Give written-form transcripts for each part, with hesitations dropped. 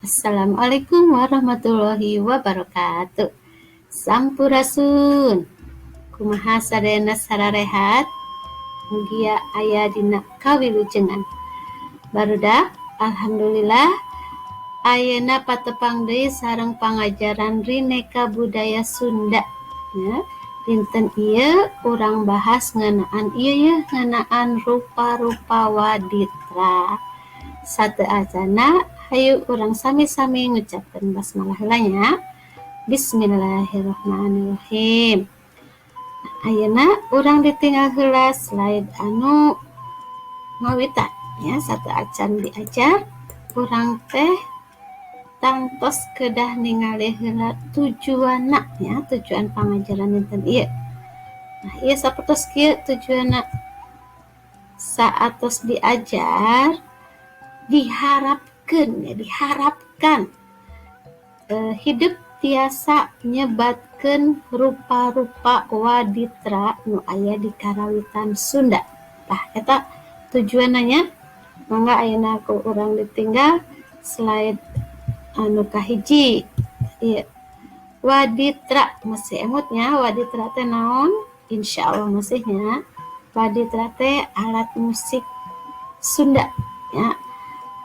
Assalamualaikum warahmatullahi wabarakatuh. Sampurasun. Kumaha sadayana sararehat? Mugia aya dina kawilujengan. Barudak alhamdulillah ayeuna patepang deui sareng pangajaran Rineka Budaya Sunda. Ya, dinten ieu urang bahas ngeunaan ieu ngeunaan rupa-rupa waditra. Sateasana hayu urang sami-sami ngucapkeun basmalah heula nya. Bismillahirrahmanirrahim. Ayeuna urang ditinggal heula slide anu ngawitan ya, sateacan diajar urang teh tangtos kedah ningali heula tujuanna ya, tujuan pangajaran dinten ieu. Nah, ieu sapertos kieu tujuanna. Saatos diajar diharapkan hidup tiasa nyebatkeun rupa-rupa waditra nu aya di karawitan Sunda. Tah eta tujuannya. Mangga ayeuna ku urang ditinggal slide anu kahiji. Ieu waditra masih emutnya. Waditra teh naon? Insyaallah masihnya. Waditra teh alat musik Sunda ya.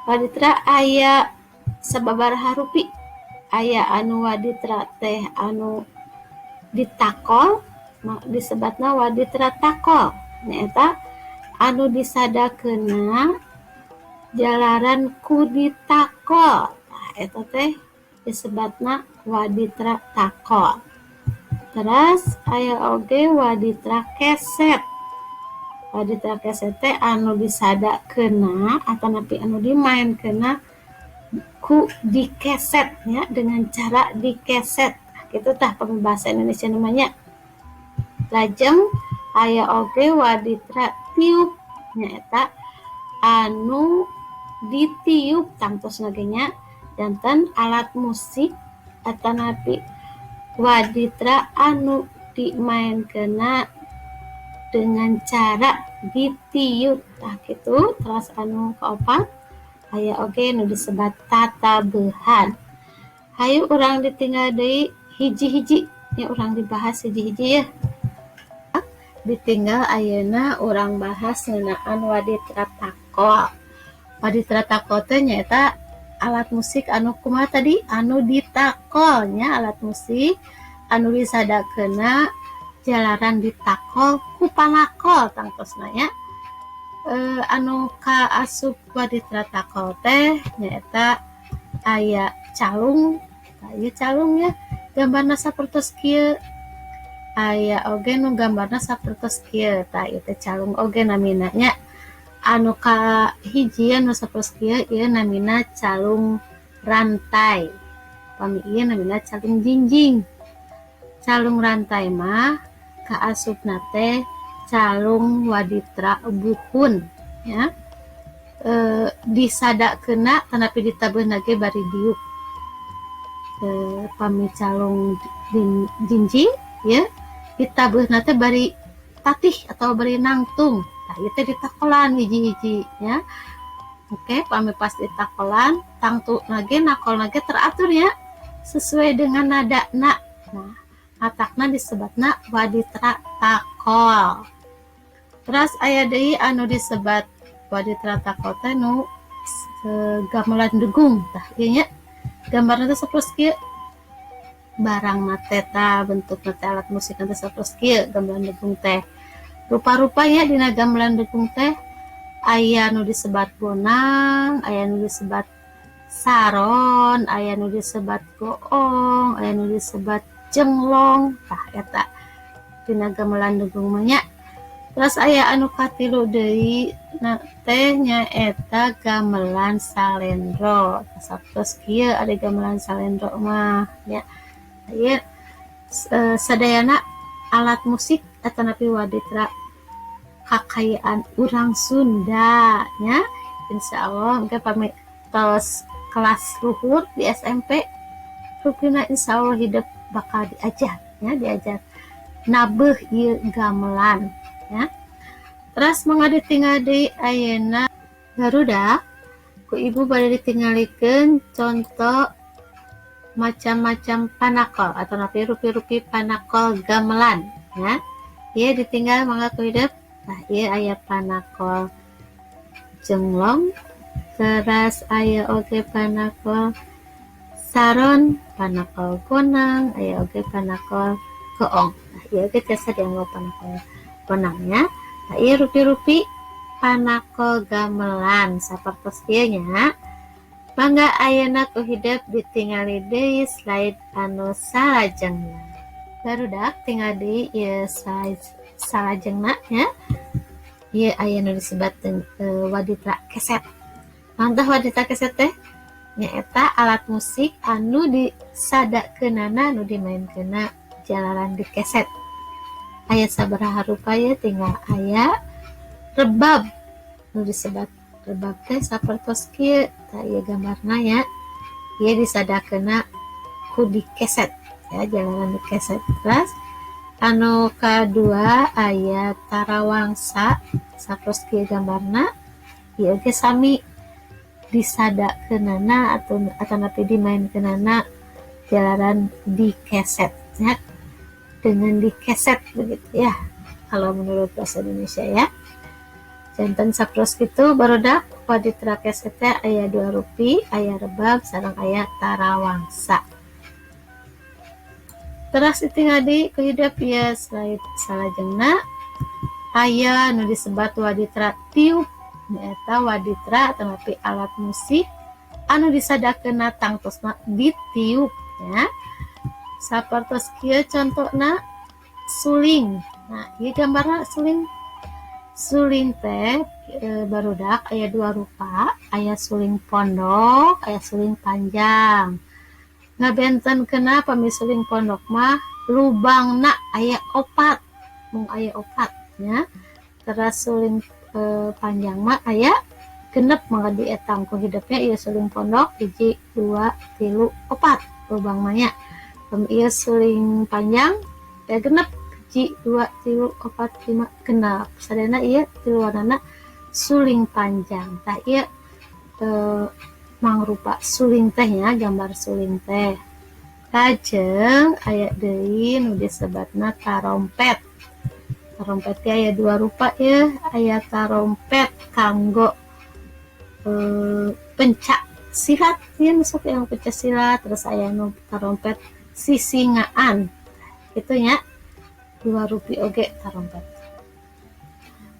Waditra aya sababaraha rupi. Aya anu waditra teh anu ditakol, disebatna waditra takol. Nyaeta anu disadakeunna jalaran ku ditakol. Nah, eta teh disebatna waditra takol. Terus aya oge waditra keset. Waditra keset teh anu disadakeunna atanapi anu dimaenkeunna ku dikeset ya, dengan cara dikeset. Kitu tah pamibahasa Indonesia namanya. Lajeng aya oge waditra tiup nyaeta anu ditiup tangtosna ge nya janten alat musik atanapi waditra anu dimaenkeunna dengan cara ditiup. Tah kitu. Terus anu kaopat aya oge nu disebat tatabeuhan. Hayu urang ditinggal deui hiji-hiji ya, urang dibahas hiji-hiji ya. Ditinggal ayeuna urang bahas ngeunaan waditra takol. Waditra takol teh nyaeta alat musik anu kumaha tadi? Anu ditakol nya, alat musik anu disadakeunna jalaran ditakol ku panakol tangtosna ya. Anu kaasup waditra takol teh nyaeta aya calung. Aya calung ya, gambarna sapertos kieu. Aya oge nu gambarna sapertos kieu. Tah ieu teh calung oge namina nya. Anu kahiji anu sapertos kieu ieu namina calung rantai. Pami ieu namina calung jinjing. Calung rantai mah kaasupna teh calung waditra buhun ya. Disadakeunna tanapi ditabeuhna ge bari diuk. Pami calung jinjing ya, ditabeuhna teh bari tatih atau bari nangtung. Tah ieu teh ditakolan hiji-hiji ya. Oke, pami pas ditakolan tangtuna ge nakolna ge teratur ya, sesuai dengan nadana. Nah, hatakna disebatna waditra takol. Terus aya deui anu disebat waditra takol teh nu gamelan degung. Tah ieu nya gambarna teh sapertos kieu. Barangna teh tah bentukna teh alat musik teh sapertos kieu gamelan degung teh. Rupa-rupanya dina gamelan degung teh aya nu disebat bonang, aya nu disebat saron, aya nu disebat goong, aya nu disebat jenglong. Tah eta dina gamelan degung mah nya. Terus aya anu katilu deui teh nyaeta gamelan salendro. Sapertos kieu ada gamelan salendro mah nya. Ieu sadayana alat musik atanapi waditra kakayaan urang Sunda nya. Insyaallah engke pami tos kelas luhur di SMP rupina insyaallah hidup bakal diajar ya, diajar nabeuh ieu gamelan ya. Terus mangga ditinggal deui ayeuna Garuda ku ibu bade ditingalikeun contoh macam-macam panakol atau rupi-rupi panakol gamelan ya. Ieu ditinggal mangga ku hidup. Nah, ieu aya panakol jenglong, teras aya oge panakol saron, panakol konang, aya oge panakol keong. Nah, ieu oge tiasa dianggap panakol konangnya. Nah, ieu rupi-rupi panakol gamelan sapertos ieu nya. Mangga ayeuna ku hidup ditingali deui slide anu salajengna. Barudak tinggal di ieu slide salajengna ya. Ieu aya nu disebat waditra keset. Mantah waditra keset teh nyaeta alat musik anu disadakeunana nu dimainkeunna jalaran di keset. Aya sabaraha rupa ya, tinggal aya rebab nu disebat rebab teh sapertos kieu. Tah ieu gambarna ya. Ieu disadakeunna ku di keset ya, jalaran di keset. Terus anu kadua aya tarawangsa sapertos kieu gambarna. Ieu ge sami disadakeunana atau napi dimainkeunana jalaran di keset ya. Dengan di keset begitu ya kalau menurut bahasa Indonesia ya. Janten sapertos kitu barudak waditra keset teh aya 2 rupi, aya rebab sareng aya tarawangsa. Terus tinggal di kehidup ya slide salajengna aya nu disebat waditra tiup. Eta waditra atau napi alat musik anu disadakeunna tangtosna ditiup ya. Sapertos kieu contohna suling. Nah, ieu gambarna suling. Suling teh barudak aya 2 rupa, aya suling pondok, aya suling panjang. Ngabentenkeunna pami suling pondok mah lubangna aya 4, mung aya 4 nya. Terus suling panjang mah aya 6 mangga dietang ku hidupnya ieu suling pondok 1 2 3 4 lubang mah nya. Ieu suling panjang aya 6 1 2 3 4 5 genep. Sadayana ieu tiluanana suling panjang. Tah ieu mangrupa suling teh nya, gambar suling teh. Lajeng aya deui nu disebatna tarompet. Tarompet teh aya 2 rupa ya, aya tarompet kanggo pencak silat ya, sok yang pencak silat. Terus aya nu tarompet sisingaan. Itu nya 2 rupi oge tarompet.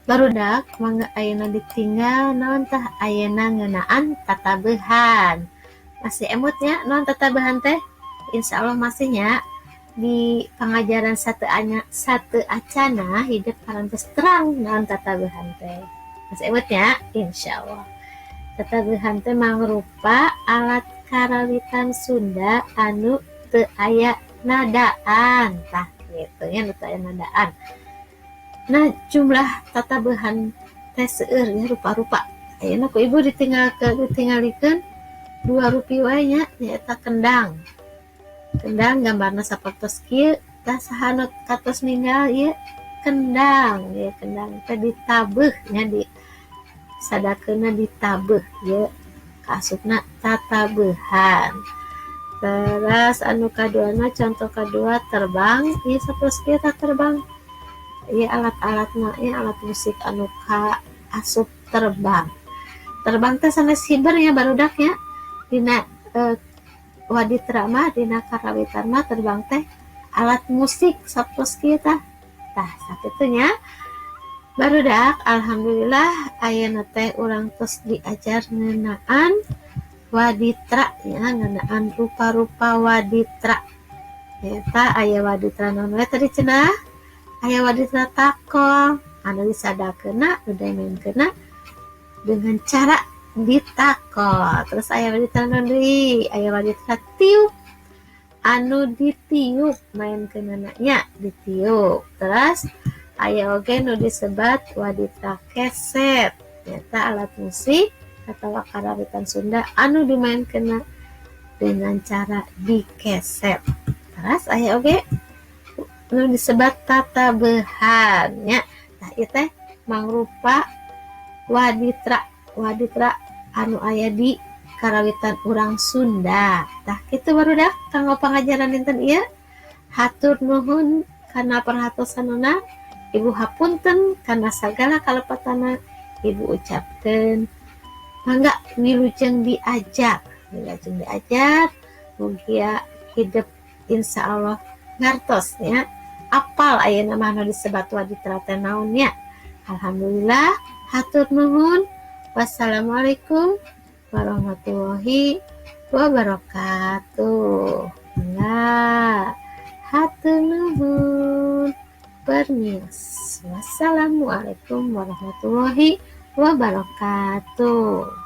Barudak mangga ayeuna ditinggal naon tah ayeuna ngeunaan tatabeuhan. Masih emut nya naon tatabeuhan teh? Insyaallah masih nya di pengajaran satu acana hidup parantos terang naon tatabeuhan teh. Masih emut nya insyaallah. Tatabeuhan teh mangrupa alat karawitan Sunda anu teu aya nadaan. Tah gitu ya, teu aya nadaan. Nah, jumlah tatabeuhan teh seueur ya rupa-rupa. Ayeuna ku ibu ditinggalikeun 2 rupi wae nya, nyaeta kendang. Kendang gambarna sapertos kieu, tah saha nu katos ninggal ieu kendang. Ya kendang teh ditabeuh nya, disadakeunna ditabeuh ieu kaasupna tatabeuhan. Terus anu kaduana contoh kadua terbang, ieu sapertos kieu tah terbang. Ieu alat-alatna ieu alat musik anu kaasup terbang. Terbang teh sanes hiber ya barudak ya. Dina waditra mah dina karawitan mah terbang teh alat musik sapertos kieu tah. Tah sakitu nya. Barudak alhamdulillah ayeuna teh urang tos diajar ngeunaan waditra ya, ngeunaan rupa-rupa waditra. Eta aya waditra naon we tadi cenah? Aya waditra takol anu disadakeunna nu dimainkeunna dengan cara ditakol. Terus aya waditra naon deui? Aya waditra tiup anu ditiup maenkeunna nya ditiup. Terus aya oge nu disebat waditra keset. Eta alat musik atau karawitan Sunda anu dimainkeunna dengan cara dikeset. Terus aya oge nu disebat tatabeuhan nya. Nah ieu teh mangrupa waditra anu aya di karawitan urang Sunda. Tah kitu barudak kanggo pangajaran dinten ieu. Hatur nuhun kana perhatosanna. Ibu hapunten kana sagala kalepatana Ibu ucapkeun. Mangga wilujeng diajar, mugia hidup insya Allah ngartos ya. Apal ayeuna mah anu disebat waditra teh naon nya. Alhamdulillah, hatur nuhun. Wassalamualaikum warahmatullahi wabarakatuh. Nah, hatur nuhun. Permios. Wassalamualaikum warahmatullahi wabarakatuh.